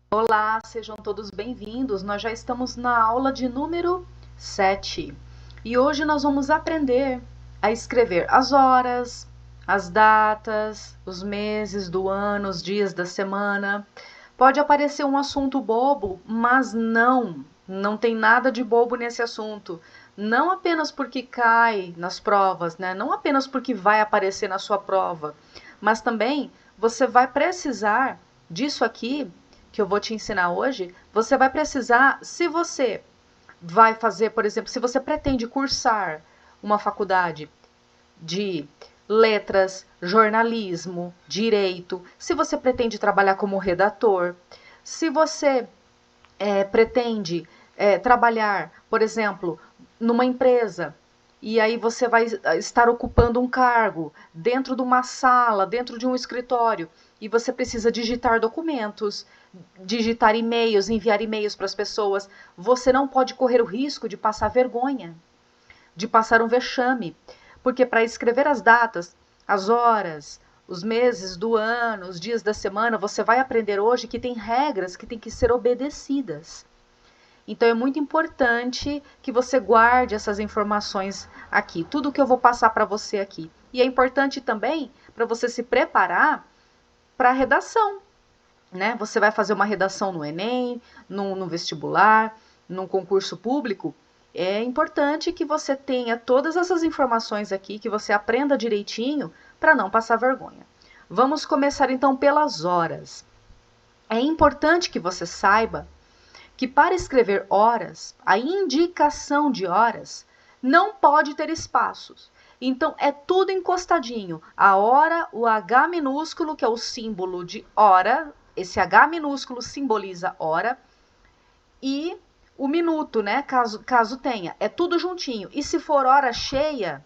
Olá, sejam todos bem-vindos. Nós já estamos na aula de número 7 e hoje nós vamos aprender a escrever as horas, as datas, os meses do ano, os dias da semana. Pode aparecer um assunto bobo, mas não tem nada de bobo nesse assunto. Não apenas porque cai nas provas, né? Não apenas porque vai aparecer na sua prova, mas também você vai precisar disso aqui que eu vou te ensinar hoje. Você vai precisar, se você vai fazer, por exemplo, se você pretende cursar uma faculdade de letras, jornalismo, direito, se você pretende trabalhar como redator, se você pretende trabalhar, por exemplo, numa empresa, e aí você vai estar ocupando um cargo dentro de uma sala, dentro de um escritório, e você precisa digitar documentos, digitar e-mails, enviar e-mails para as pessoas. Você não pode correr o risco de passar vergonha, de passar um vexame, porque para escrever as datas, as horas, os meses do ano, os dias da semana, você vai aprender hoje que tem regras que têm que ser obedecidas. Então é muito importante que você guarde essas informações aqui, tudo que eu vou passar para você aqui. E é importante também para você se preparar para a redação, né? Você vai fazer uma redação no Enem, no vestibular, num concurso público. É importante que você tenha todas essas informações aqui, que você aprenda direitinho para não passar vergonha. Vamos começar então pelas horas. É importante que você saiba que para escrever horas, a indicação de horas não pode ter espaços. Então é tudo encostadinho. A hora, o H minúsculo, que é o símbolo de hora, esse H minúsculo simboliza hora, e o minuto, né? Caso tenha. É tudo juntinho. E se for hora cheia,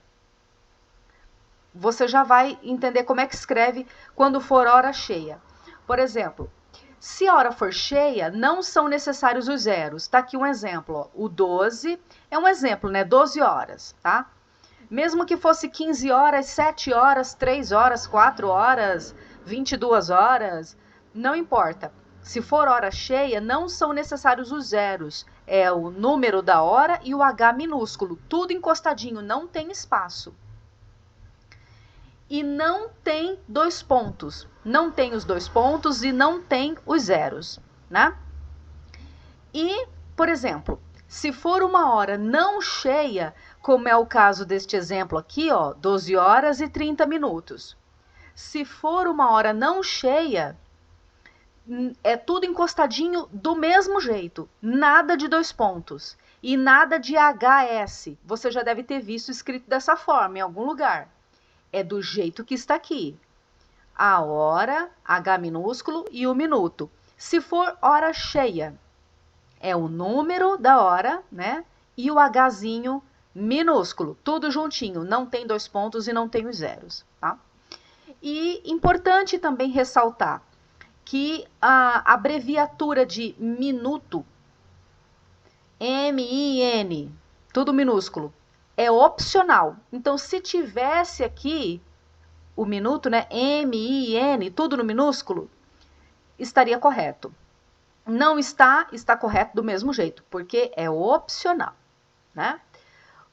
você já vai entender como é que escreve quando for hora cheia. Por exemplo, se a hora for cheia, não são necessários os zeros. Tá aqui um exemplo, ó. O 12 é um exemplo, né? 12 horas, tá? Mesmo que fosse 15 horas, 7 horas, 3 horas, 4 horas, 22 horas, não importa. Se for hora cheia, não são necessários os zeros. É o número da hora e o H minúsculo. Tudo encostadinho, não tem espaço. E não tem dois pontos. Não tem os dois pontos e não tem os zeros, né? E, por exemplo, se for uma hora não cheia, como é o caso deste exemplo aqui, ó, 12 horas e 30 minutos. Se for uma hora não cheia, é tudo encostadinho do mesmo jeito, nada de dois pontos e nada de HS. Você já deve ter visto escrito dessa forma em algum lugar. É do jeito que está aqui. A hora, H minúsculo e o minuto. Se for hora cheia, é o número da hora, né? E o Hzinho minúsculo, tudo juntinho, não tem dois pontos e não tem os zeros, tá? E importante também ressaltar que a abreviatura de minuto, MIN, tudo minúsculo, é opcional. Então, se tivesse aqui o minuto, né, MIN, tudo no minúsculo, estaria correto. Não está, está correto do mesmo jeito, porque é opcional, né?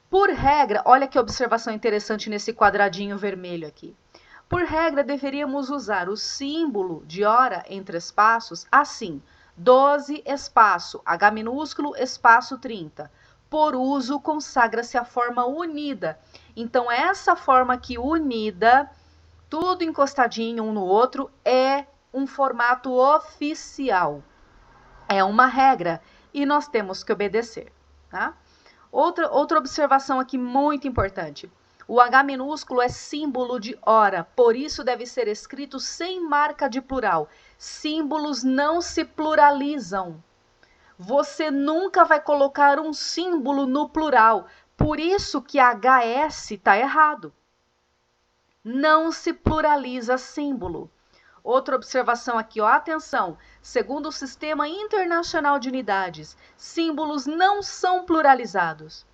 Por regra, olha que observação interessante nesse quadradinho vermelho aqui. Por regra, deveríamos usar o símbolo de hora entre espaços assim: 12 espaço H minúsculo espaço 30. Por uso, consagra-se a forma unida. Então, essa forma aqui unida, tudo encostadinho um no outro, é um formato oficial. É uma regra e nós temos que obedecer, tá? Outra observação aqui muito importante. O H minúsculo é símbolo de hora, por isso deve ser escrito sem marca de plural. Símbolos não se pluralizam. Você nunca vai colocar um símbolo no plural, por isso que HS está errado. Não se pluraliza símbolo. Outra observação aqui, ó, atenção, segundo o Sistema Internacional de Unidades, símbolos não são pluralizados.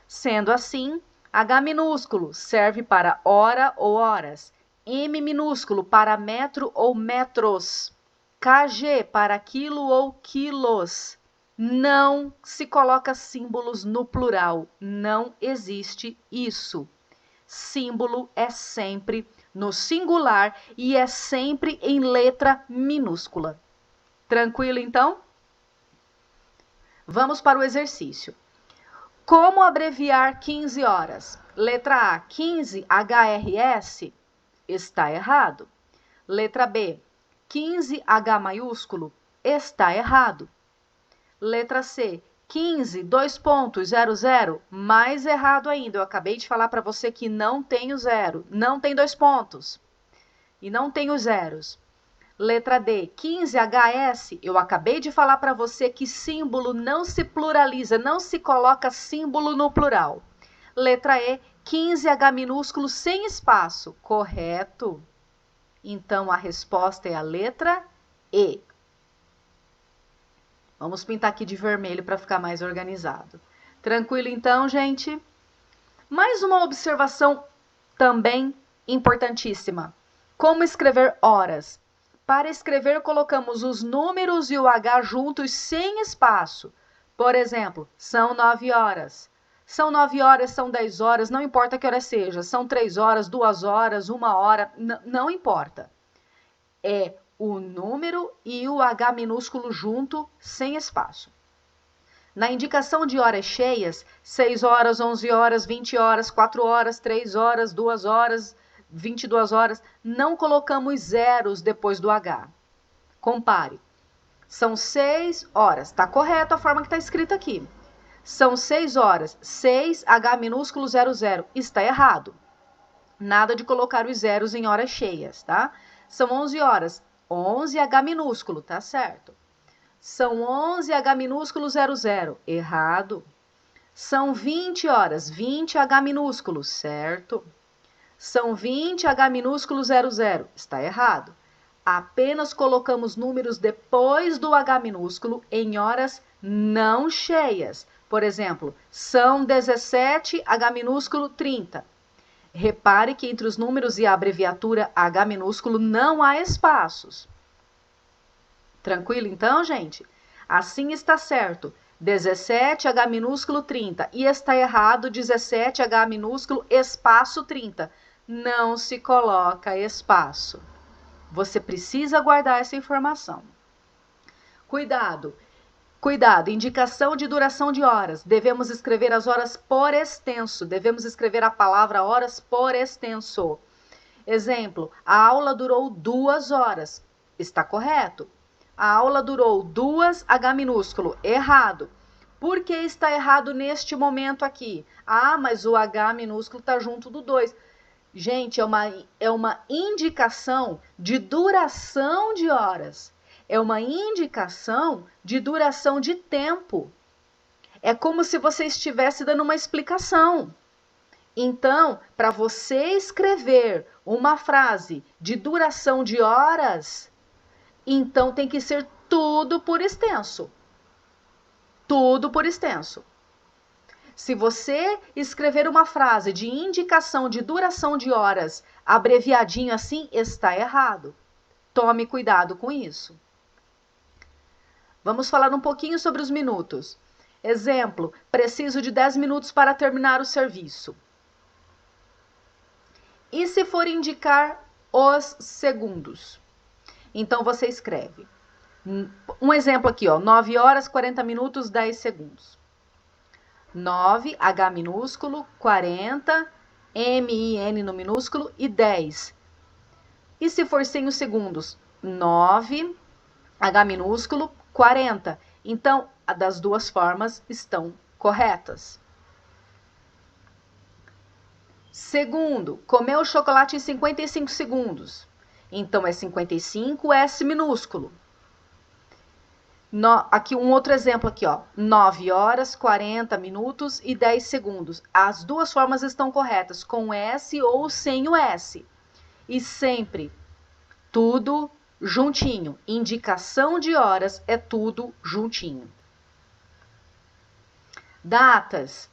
Sendo assim, H minúsculo serve para hora ou horas, M minúsculo para metro ou metros. kg, para quilo ou quilos. Não se coloca símbolos no plural. Não existe isso. Símbolo é sempre no singular e é sempre em letra minúscula. Tranquilo, então? Vamos para o exercício. Como abreviar 15 horas? Letra A, 15 HRS, está errado. Letra B, 15 H maiúsculo, está errado. Letra C, 15, 2.00, mais errado ainda. Eu acabei de falar para você que não tem o zero, não tem 2 pontos. E não tem os zeros. Letra D, 15 HS, eu acabei de falar para você que símbolo não se pluraliza, não se coloca símbolo no plural. Letra E, 15 H minúsculo sem espaço, correto? Então, a resposta é a letra E. Vamos pintar aqui de vermelho para ficar mais organizado. Tranquilo então, gente? Mais uma observação também importantíssima. Como escrever horas? Para escrever, colocamos os números e o H juntos sem espaço. Por exemplo, são 9 horas. São 9 horas, são 10 horas, não importa que hora seja. São 3 horas, 2 horas, 1 hora, não importa. É o número e o H minúsculo junto, sem espaço. Na indicação de horas cheias, 6 horas, 11 horas, 20 horas, 4 horas, 3 horas, 2 horas, 22 horas, não colocamos zeros depois do H. Compare. São 6 horas. Está correto a forma que está escrita aqui. São 6 horas. 6 H minúsculo 00. Está errado. Nada de colocar os zeros em horas cheias, tá? São 11 horas. 11 H minúsculo, tá certo. São 11 H minúsculo 00. Errado. São 20 horas. 20 H minúsculo, certo. São 20 H minúsculo 00. Está errado. Apenas colocamos números depois do H minúsculo em horas não cheias. Por exemplo, são 17 H minúsculo 30. Repare que entre os números e a abreviatura H minúsculo não há espaços. Tranquilo então, gente? Assim está certo. 17 H minúsculo 30. E está errado 17 H minúsculo espaço 30. Não se coloca espaço. Você precisa guardar essa informação. Cuidado. Cuidado, indicação de duração de horas. Devemos escrever as horas por extenso. Devemos escrever a palavra horas por extenso. Exemplo, a aula durou 2 horas. Está correto. A aula durou 2 H minúsculo. Errado. Por que está errado neste momento aqui? Ah, mas o H minúsculo está junto do 2. Gente, é uma indicação de duração de horas. É uma indicação de duração de tempo. É como se você estivesse dando uma explicação. Então, para você escrever uma frase de duração de horas, então tem que ser tudo por extenso. Tudo por extenso. Se você escrever uma frase de indicação de duração de horas abreviadinho assim, está errado. Tome cuidado com isso. Vamos falar um pouquinho sobre os minutos. Exemplo, preciso de 10 minutos para terminar o serviço. E se for indicar os segundos? Então, você escreve. Um exemplo aqui, ó, 9 horas, 40 minutos, 10 segundos. 9, H minúsculo, 40, M-I-N no minúsculo e 10. E se for sem os segundos? 9, H minúsculo, 40. Então, das duas formas estão corretas. Segundo, comeu chocolate em 55 segundos. Então, é 55 S minúsculo. Aqui um outro exemplo aqui, ó. 9 horas, 40 minutos e 10 segundos. As duas formas estão corretas, com S ou sem o S. E sempre tudo juntinho. Indicação de horas é tudo juntinho. Datas.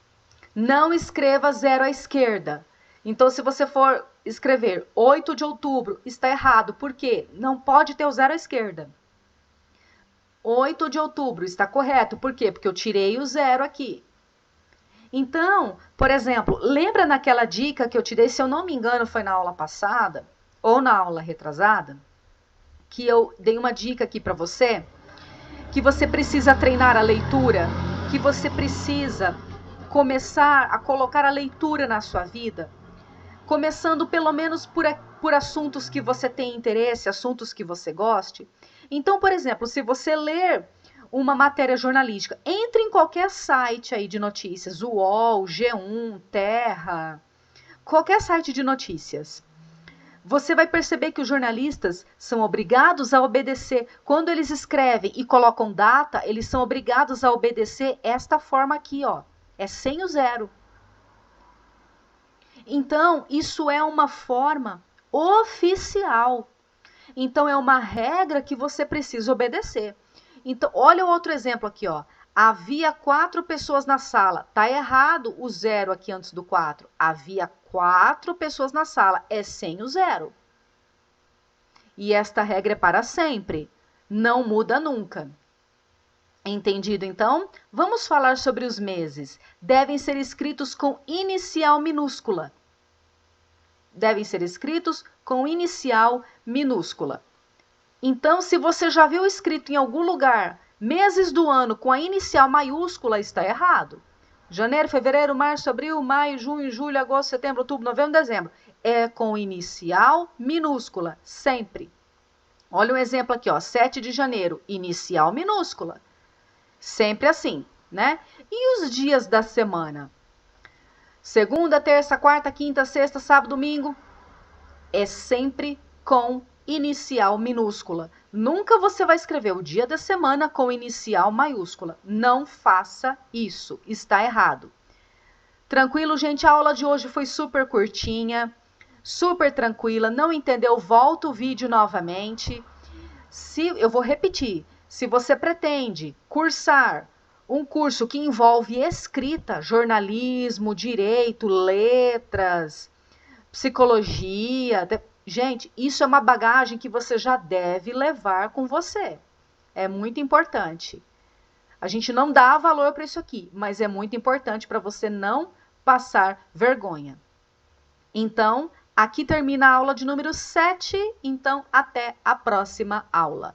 Não escreva 0 à esquerda. Então, se você for escrever 8 de outubro, está errado. Por quê? Não pode ter o 0 à esquerda. 8 de outubro, está correto. Por quê? Porque eu tirei o 0 aqui. Então, por exemplo, lembra naquela dica que eu te dei, se eu não me engano, foi na aula passada, ou na aula retrasada, que eu dei uma dica aqui para você, que você precisa treinar a leitura, que você precisa começar a colocar a leitura na sua vida, começando pelo menos por assuntos que você tem interesse, assuntos que você goste. Então, por exemplo, se você ler uma matéria jornalística, entre em qualquer site aí de notícias, UOL, G1, Terra, qualquer site de notícias. Você vai perceber que os jornalistas são obrigados a obedecer. Quando eles escrevem e colocam data, eles são obrigados a obedecer esta forma aqui, ó. É sem o 0. Então, isso é uma forma oficial. Então, é uma regra que você precisa obedecer. Então, olha o outro exemplo aqui, ó. Havia 4 pessoas na sala. Tá errado o 0 aqui antes do 4. Havia 4 pessoas na sala. É sem o 0. E esta regra é para sempre. Não muda nunca. Entendido, então? Vamos falar sobre os meses. Devem ser escritos com inicial minúscula. Devem ser escritos com inicial minúscula. Então, se você já viu escrito em algum lugar meses do ano com a inicial maiúscula, está errado. Janeiro, fevereiro, março, abril, maio, junho, julho, agosto, setembro, outubro, novembro, dezembro. É com inicial minúscula, sempre. Olha um exemplo aqui, ó, 7 de janeiro, inicial minúscula. Sempre assim, né? E os dias da semana? Segunda, terça, quarta, quinta, sexta, sábado, domingo. É sempre com inicial minúscula. Nunca você vai escrever o dia da semana com inicial maiúscula. Não faça isso. Está errado. Tranquilo, gente? A aula de hoje foi super curtinha, super tranquila. Não entendeu? Volta o vídeo novamente. Eu vou repetir. Se você pretende cursar um curso que envolve escrita, jornalismo, direito, letras, psicologia, gente, isso é uma bagagem que você já deve levar com você. É muito importante. A gente não dá valor para isso aqui, mas é muito importante para você não passar vergonha. Então, aqui termina a aula de número 7, então até a próxima aula.